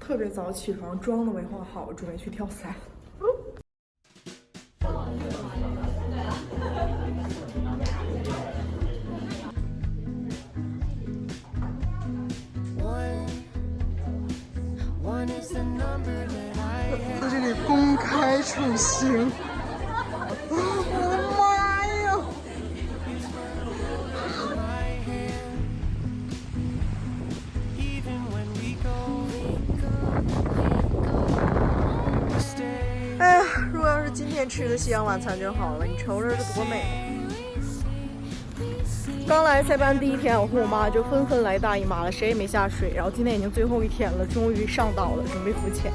特别早起床，妆都没化好，准备去跳伞。在这里公开处刑，我的妈呀！哎呀，如果要是今天吃的西洋晚餐就好了，你瞅瞅这多美！刚来塞班第一天，我和我妈就纷纷来大姨妈了，谁也没下水。然后今天已经最后一天了，终于上岛了，准备浮潜。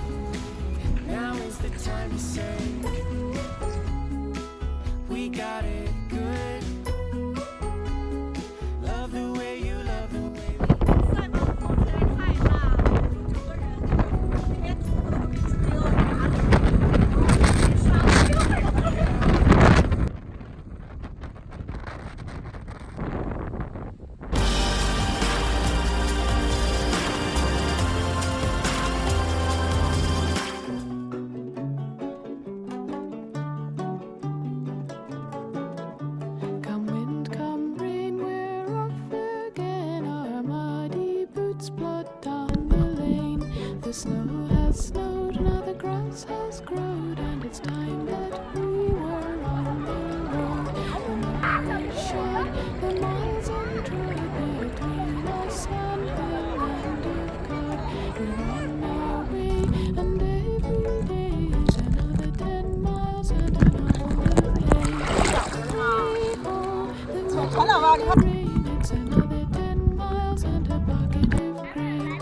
The snow has snowed, now the grass has grown, and it's time that we were on the road. The memories shot, the miles untrod between us and the land of God. We're on our way, and every day is another 10 miles and another day. The rain, it's another 10 miles and a bucket of grain.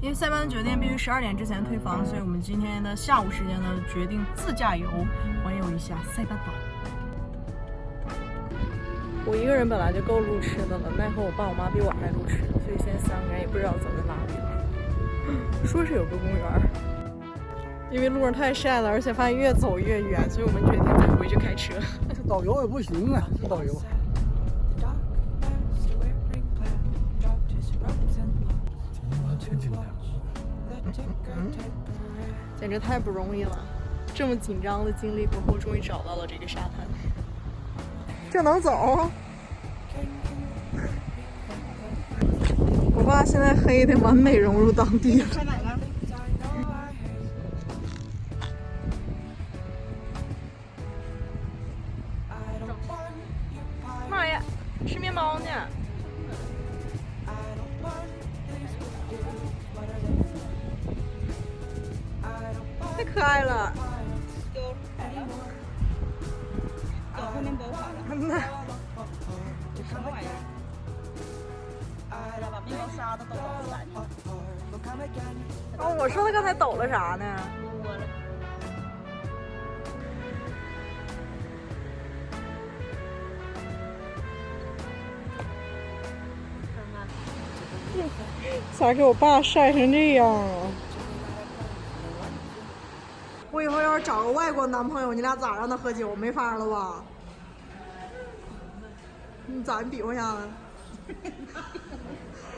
因为塞班的酒店必须12点之前退房，所以我们今天的下午时间呢，决定自驾游环游一下塞班岛。我一个人本来就够路痴的了，奈何我爸我妈比我还路痴，所以现在3个人也不知道走在哪里。说是有个公园，因为路上太晒了，而且发现越走越远，所以我们决定再回去开车。导游也不行啊，这导游。 简直太不容易了！这么紧张的经历过后，终于找到了这个沙滩。这能走？我爸现在黑的完美融入当地了。妈呀，吃面包呢！ 太可爱了！后面包好了。这什么玩意儿？把面包沙子抖出来。哦，我说他刚才抖了啥呢？咋给我爸晒成这样啊？ 我以后要是找个外国男朋友，你俩咋让他喝酒？没法了吧？你咋你比划一下子？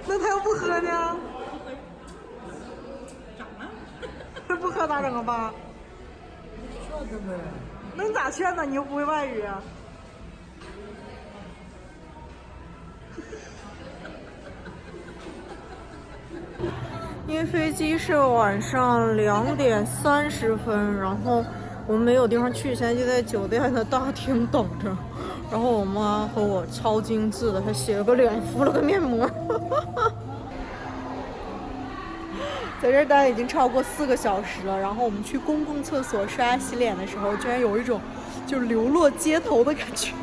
那他要不喝呢？他不喝咋整啊，爸？劝他呗。那你咋劝呢？你又不会外语。因为飞机是晚上2点30分，然后我们没有地方去，现在就在酒店的大厅等着。然后我妈和我超精致的，还洗了个脸，敷了个面膜。在这儿待已经超过4个小时了。然后我们去公共厕所刷牙洗脸的时候，居然有一种就是流落街头的感觉。